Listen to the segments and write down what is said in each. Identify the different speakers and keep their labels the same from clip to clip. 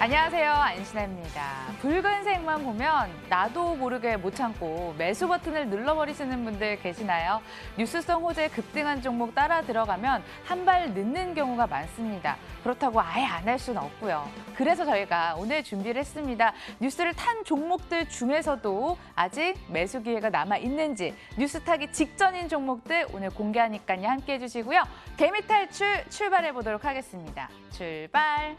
Speaker 1: 안녕하세요. 안신혜입니다. 붉은색만 보면 나도 모르게 못 참고 매수 버튼을 눌러버리시는 분들 계시나요? 뉴스성 호재 급등한 종목 따라 들어가면 한 발 늦는 경우가 많습니다. 그렇다고 아예 안 할 수는 없고요. 그래서 저희가 오늘 준비를 했습니다. 뉴스를 탄 종목들 중에서도 아직 매수 기회가 남아있는지 뉴스 타기 직전인 종목들 오늘 공개하니까요. 함께해 주시고요. 개미 탈출 출발해 보도록 하겠습니다. 출발!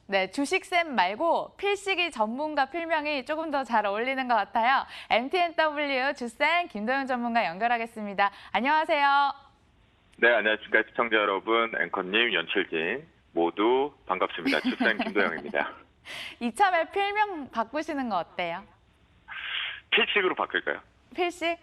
Speaker 1: 네, 주식쌤 말고 필시기 전문가 필명이 조금 더 잘 어울리는 것 같아요. MTNW 주쌤 김도영 전문가 연결하겠습니다. 안녕하세요.
Speaker 2: 네, 안녕하십니까. 시청자 여러분, 앵커님, 연출진 모두 반갑습니다. 주쌤 김도영입니다.
Speaker 1: 이참에 필명 바꾸시는 거 어때요?
Speaker 2: 필식으로 바꿀까요?
Speaker 1: 필식?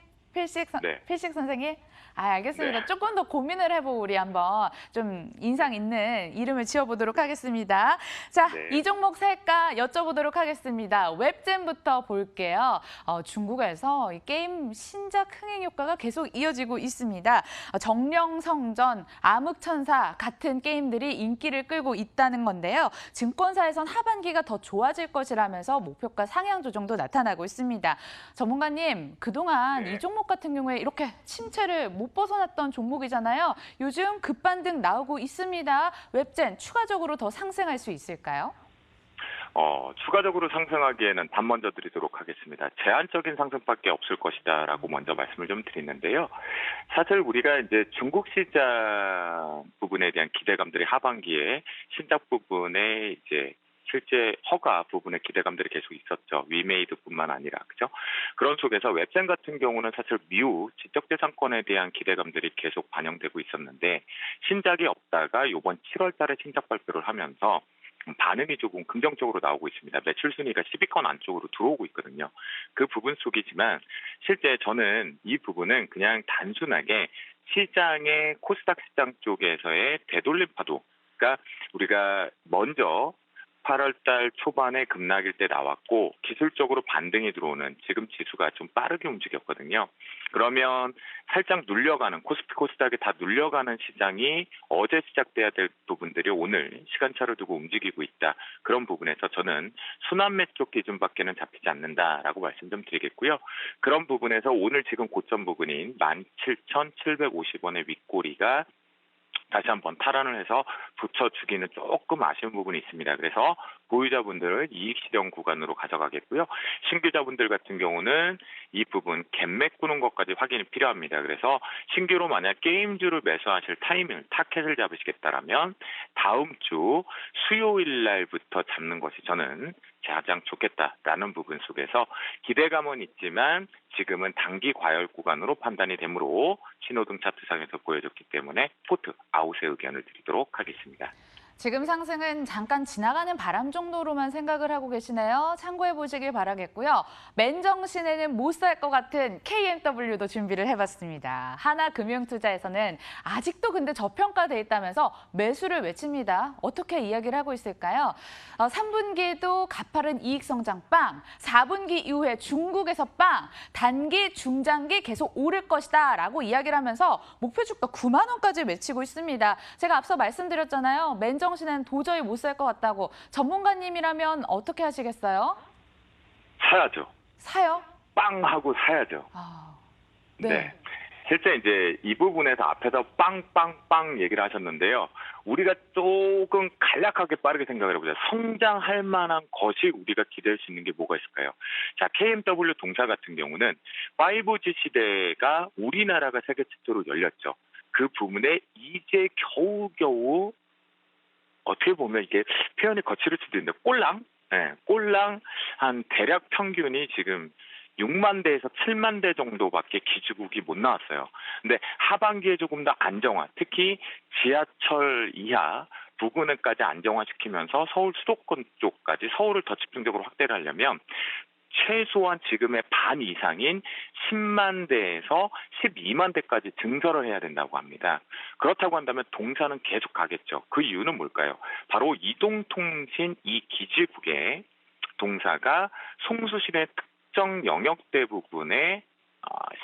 Speaker 2: 네.
Speaker 1: 필식 선생님? 아, 알겠습니다.
Speaker 2: 네.
Speaker 1: 조금 더 고민을 해보고 우리 한번 좀 인상 있는 이름을 지어보도록 하겠습니다. 자,
Speaker 2: 네.
Speaker 1: 이 종목 살까 여쭤보도록 하겠습니다. 웹젠부터 볼게요. 중국에서 이 게임 신작 흥행 효과가 계속 이어지고 있습니다. 정령성전, 암흑천사 같은 게임들이 인기를 끌고 있다는 건데요. 증권사에선 하반기가 더 좋아질 것이라면서 목표가 상향 조정도 나타나고 있습니다. 전문가님, 그동안
Speaker 2: 네.
Speaker 1: 이 종목 같은 경우에 이렇게 침체를 못 벗어났던 종목이잖아요. 요즘 급반등 나오고 있습니다. 웹젠 추가적으로 더 상승할 수 있을까요?
Speaker 2: 추가적으로 상승하기에는 답 먼저 드리도록 하겠습니다. 제한적인 상승밖에 없을 것이다라고 먼저 말씀을 좀 드리는데요. 사실 우리가 이제 중국 시장 부분에 대한 기대감들이 하반기에 신작 부분에 이제 실제 허가 부분의 기대감들이 계속 있었죠. 위메이드뿐만 아니라, 그죠? 그런 속에서 웹젠 같은 경우는 사실 미국 지적재산권에 대한 기대감들이 계속 반영되고 있었는데 신작이 없다가 이번 7월 달에 신작 발표를 하면서 반응이 조금 긍정적으로 나오고 있습니다. 매출 순위가 10위권 안쪽으로 들어오고 있거든요. 그 부분 속이지만 실제 저는 이 부분은 그냥 단순하게 시장의 코스닥 시장 쪽에서의 되돌림 파도, 그러니까 우리가 먼저 8월 달 초반에 급락일 때 나왔고 기술적으로 반등이 들어오는 지금 지수가 좀 빠르게 움직였거든요. 그러면 살짝 눌려가는 코스피 코스닥에 다 눌려가는 시장이 어제 시작돼야 될 부분들이 오늘 시간차를 두고 움직이고 있다. 그런 부분에서 저는 순환매 쪽 기준밖에는 잡히지 않는다라고 말씀 좀 드리겠고요. 그런 부분에서 오늘 지금 고점 부분인 17,750원의 윗꼬리가 다시 한번 탈환을 해서 붙여주기는 조금 아쉬운 부분이 있습니다. 그래서 보유자분들을 이익 실현 구간으로 가져가겠고요. 신규자분들 같은 경우는 이 부분 갭 메꾸는 것까지 확인이 필요합니다. 그래서 신규로 만약 게임주를 매수하실 타이밍, 타켓을 잡으시겠다라면 다음 주 수요일 날부터 잡는 것이 저는 가장 좋겠다라는 부분 속에서 기대감은 있지만 지금은 단기 과열 구간으로 판단이 되므로 신호등 차트상에서 보여줬기 때문에 포트 아웃의 의견을 드리도록 하겠습니다.
Speaker 1: 지금 상승은 잠깐 지나가는 바람 정도로만 생각을 하고 계시네요. 참고해 보시길 바라겠고요. 맨정신에는 못 살 것 같은 KMW도 준비를 해봤습니다. 하나금융투자에서는 아직도 근데 저평가돼 있다면서 매수를 외칩니다. 어떻게 이야기를 하고 있을까요? 3분기에도 가파른 이익 성장 빵, 4분기 이후에 중국에서 빵, 단기, 중장기 계속 오를 것이다 라고 이야기를 하면서 목표 주가 9만 원까지 외치고 있습니다. 제가 앞서 말씀드렸잖아요. 맨정신은 도저히 못 살 것 같다고. 전문가님이라면 어떻게 하시겠어요?
Speaker 2: 사야죠.
Speaker 1: 사요?
Speaker 2: 빵 하고 사야죠.
Speaker 1: 네.
Speaker 2: 네. 실제 이제 이 부분에서 앞에서 빵빵빵 얘기를 하셨는데요. 우리가 조금 간략하게 빠르게 생각을 해보자. 성장할 만한 것이 우리가 기대할 수 있는 게 뭐가 있을까요? 자, KMW 동사 같은 경우는 5G 시대가 우리나라가 세계 최초로 열렸죠. 그 부분에 이제 겨우겨우 어떻게 보면 이게 표현이 거칠 수도 있는데 꼴랑? 네, 꼴랑 한 대략 평균이 지금 6만 대에서 7만 대 정도밖에 기지국이 못 나왔어요. 근데 하반기에 조금 더 안정화, 특히 지하철 이하 부근까지 안정화시키면서 서울 수도권 쪽까지 서울을 더 집중적으로 확대를 하려면 최소한 지금의 반 이상인 10만 대에서 12만 대까지 증설을 해야 된다고 합니다. 그렇다고 한다면 동사는 계속 가겠죠. 그 이유는 뭘까요? 바로 이동통신 이 기지국의 동사가 송수신의 특정 영역대 부분에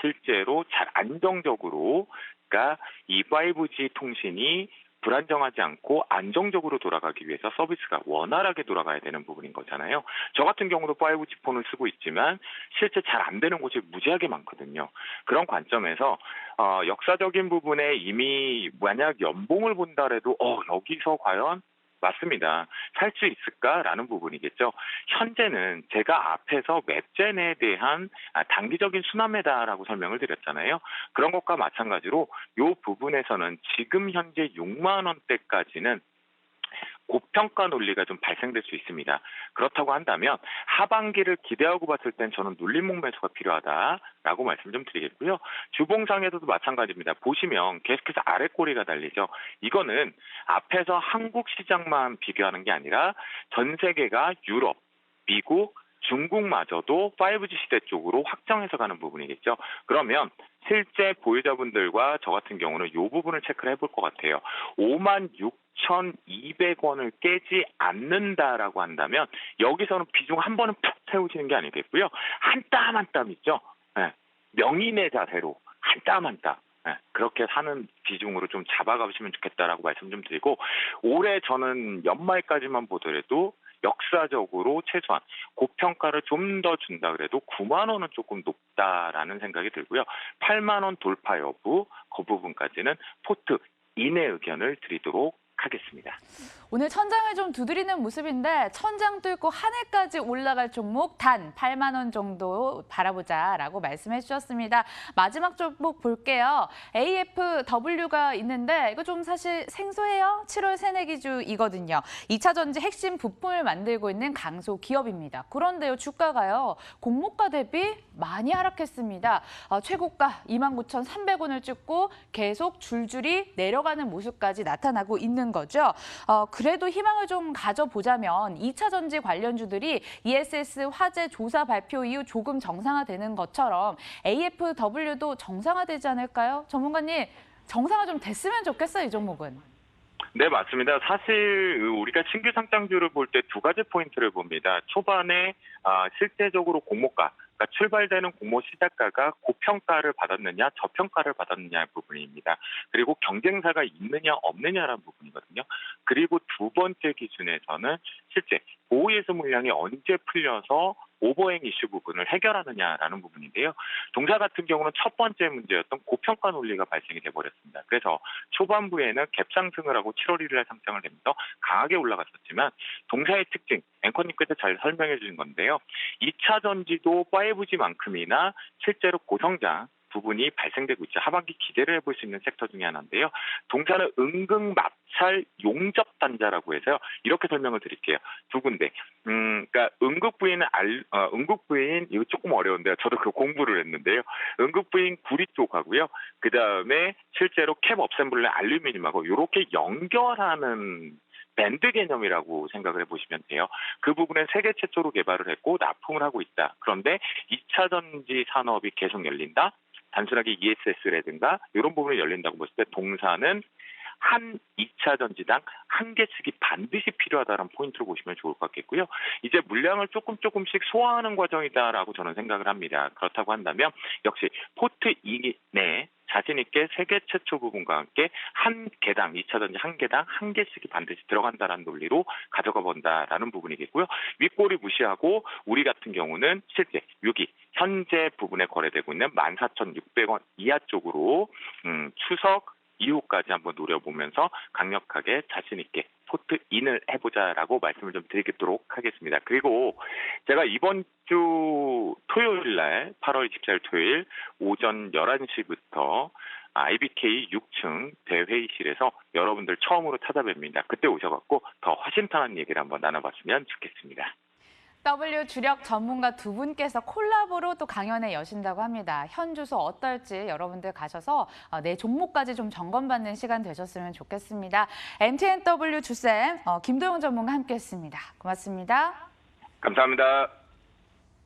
Speaker 2: 실제로 잘 안정적으로, 그러니까 이 5G 통신이 불안정하지 않고 안정적으로 돌아가기 위해서 서비스가 원활하게 돌아가야 되는 부분인 거잖아요. 저 같은 경우도 5G 폰을 쓰고 있지만 실제 잘 안 되는 곳이 무지하게 많거든요. 그런 관점에서 역사적인 부분에 이미 만약 연봉을 본다 해도 여기서 과연 맞습니다. 살 수 있을까라는 부분이겠죠. 현재는 제가 앞에서 웹젠에 대한 단기적인 순환매다라고 설명을 드렸잖아요. 그런 것과 마찬가지로 이 부분에서는 지금 현재 6만 원대까지는 고평가 논리가 좀 발생될 수 있습니다. 그렇다고 한다면 하반기를 기대하고 봤을 땐 저는 눌림목 매수가 필요하다라고 말씀 좀 드리겠고요. 주봉상에서도 마찬가지입니다. 보시면 계속해서 아래 꼬리가 달리죠. 이거는 앞에서 한국 시장만 비교하는 게 아니라 전 세계가 유럽, 미국, 중국마저도 5G 시대 쪽으로 확정해서 가는 부분이겠죠. 그러면 실제 보유자분들과 저 같은 경우는 이 부분을 체크를 해볼 것 같아요. 56,200원을 깨지 않는다라고 한다면 여기서는 비중 한 번은 푹 세우시는 게 아니겠고요. 한 땀 한 땀 있죠. 명인의 자세로 한 땀 한 땀. 그렇게 사는 비중으로 좀 잡아가시면 좋겠다라고 말씀 좀 드리고, 올해 저는 연말까지만 보더라도 역사적으로 최소한 고평가를 좀 더 준다 그래도 9만 원은 조금 높다라는 생각이 들고요. 8만 원 돌파 여부, 그 부분까지는 포트 인의 의견을 드리도록 하겠습니다.
Speaker 1: 오늘 천장을 좀 두드리는 모습인데 천장 뚫고 하늘까지 올라갈 종목 단 8만 원 정도 바라보자라고 말씀해 주셨습니다. 마지막 종목 볼게요. AFW가 있는데 이거 좀 사실 생소해요. 7월 새내기주이거든요. 2차 전지 핵심 부품을 만들고 있는 강소 기업입니다. 그런데요, 주가가요, 공모가 대비 많이 하락했습니다. 최고가 29,300원을 찍고 계속 줄줄이 내려가는 모습까지 나타나고 있는 거죠. 그래도 희망을 좀 가져보자면 2차 전지 관련주들이 ESS 화재 조사 발표 이후 조금 정상화되는 것처럼 AFW도 정상화되지 않을까요? 전문가님, 정상화 좀 됐으면 좋겠어요, 이 종목은.
Speaker 2: 네, 맞습니다. 사실 우리가 신규 상장주를 볼 때 두 가지 포인트를 봅니다. 초반에 실제적으로 공모가, 그러니까 출발되는 공모 시작가가 고평가를 받았느냐 저평가를 받았느냐의 부분입니다. 그리고 경쟁사가 있느냐 없느냐라는 부분이거든요. 그리고 두 번째 기준에서는 실제 보호예수 물량이 언제 풀려서 오버행 이슈 부분을 해결하느냐라는 부분인데요. 동사 같은 경우는 첫 번째 문제였던 고평가 논리가 발생이 돼버렸습니다. 그래서 초반부에는 갭 상승을 하고 7월 1일에 상장을 되면서 강하게 올라갔었지만 동사의 특징, 앵커님께서 잘 설명해 주신 건데요. 2차 전지도 5G만큼이나 실제로 고성장 부분이 발생되고 있죠. 하반기 기대를 해볼 수 있는 섹터 중에 하나인데요. 동사는 은근 마찰 용접 단자라고 해서요. 이렇게 설명을 드릴게요. 두 군데. 그러니까 응급부인 이거 조금 어려운데요. 저도 그 공부를 했는데요. 응급부인 구리 쪽하고요. 그 다음에 실제로 캡 업셈블리 알루미늄하고 이렇게 연결하는 밴드 개념이라고 생각을 해보시면 돼요. 그 부분은 세계 최초로 개발을 했고 납품을 하고 있다. 그런데 2차 전지 산업이 계속 열린다. 단순하게 ESS라든가 이런 부분이 열린다고 봤을 때 동사는 한 2차 전지당 한 개씩이 반드시 필요하다는 포인트로 보시면 좋을 것 같겠고요. 이제 물량을 조금씩 소화하는 과정이다라고 저는 생각을 합니다. 그렇다고 한다면 역시 포트 2 내 자신 있게 세계 최초 부분과 함께 한 개당, 2차 전지 한 개당 한 개씩이 반드시 들어간다는 논리로 가져가 본다라는 부분이겠고요. 윗꼬리 무시하고 우리 같은 경우는 실제 여기 현재 부분에 거래되고 있는 14,600원 이하 쪽으로 추석 이후까지 한번 노려보면서 강력하게 자신 있게 포트 인을 해보자라고 말씀을 좀 드리도록 하겠습니다. 그리고 제가 이번 주 토요일 날 8월 24일 토요일 오전 11시부터 IBK 6층 대회의실에서 여러분들 처음으로 찾아뵙니다. 그때 오셔갖고 더 화신탄한 얘기를 한번 나눠봤으면 좋겠습니다.
Speaker 1: W 주력 전문가 두 분께서 콜라보로 또 강연에 여신다고 합니다. 현 주소 어떨지 여러분들 가셔서 내 종목까지 좀 점검받는 시간 되셨으면 좋겠습니다. MTNW 주쌤 김도영 전문가 함께했습니다. 고맙습니다.
Speaker 2: 감사합니다.